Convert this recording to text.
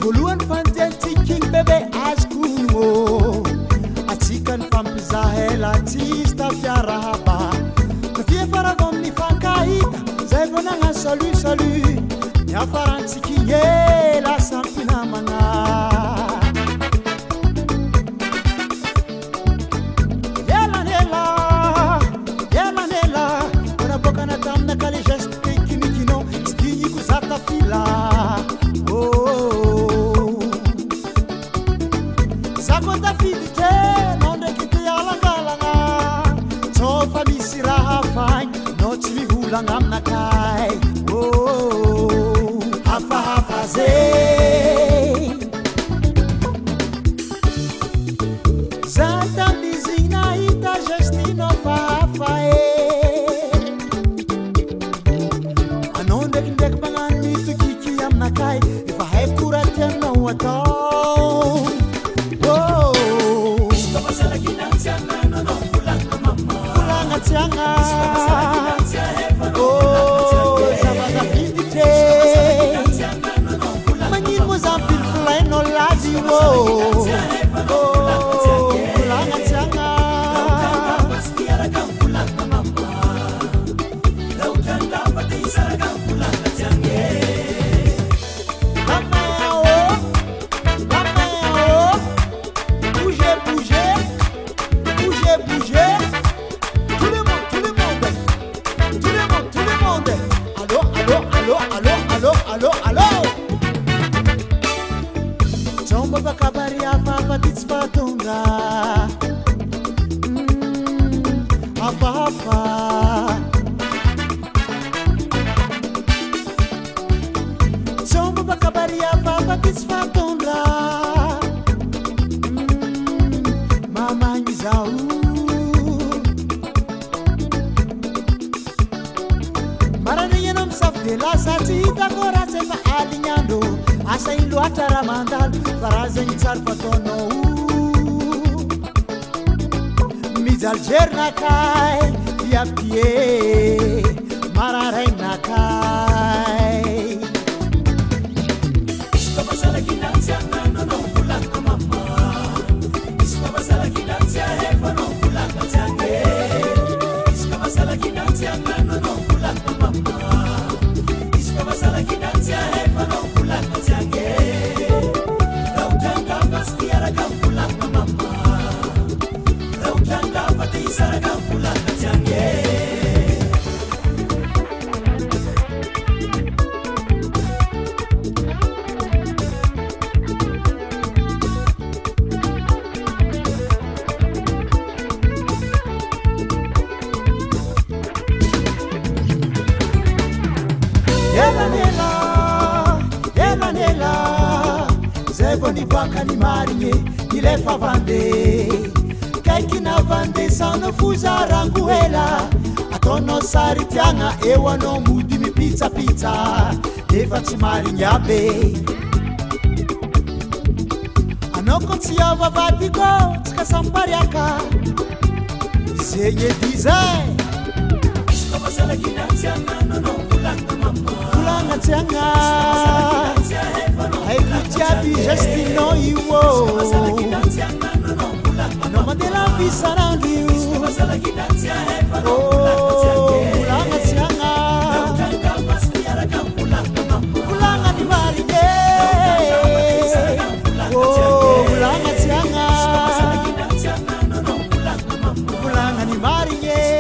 voalohany fantiantsiking bebe azoko atsika ny fampizahela tsisy tafiarahaba tafia faravo amin'ny fankahita zay vao nagna salut ny afarantsiking lasa mpinamagna yelanela konaboakana tamina ka le geste tekinikinao tsy digniko za tafila zako tafidike nao ndraiky te alangalagna tsô fa misy raha fagny nao tsy mivolagna aminakay hafahafa zay za tamizigny nahita gestinao fahafa anao ndraikindraiky magnano mitokiky aminakay efa haiko raha tianao atao Manyin mo zampil fulay no lazi wo kulanga tianga pastiara kampulang mama lautanda pati saragam pulang tiange Rameo bouger Allô Jomba bakabari apa titspatunga apa Jomba bakabari apa titspatunga mama nizau Marani nom safde la satita gora sefa alignando asa in loatra raha mandalo farazagny tsara fataonao mijalgernakay fiapie mararainakay Yelanela zay vao niboaka ny marigny nilefa vande kaikina vande sana fuzarango hela ataonao sary tiagna eo anao mody mipitsapitsa efa tsy marigny abe anao ko tsy avavadiko tsy kasampariaka zegny edy zay Kulanga tianga haiko jiaby gestinao io anao mandela ampisanandro io kulanga tianga kulanga ny marigny kulanga tianga kulanga ny marigny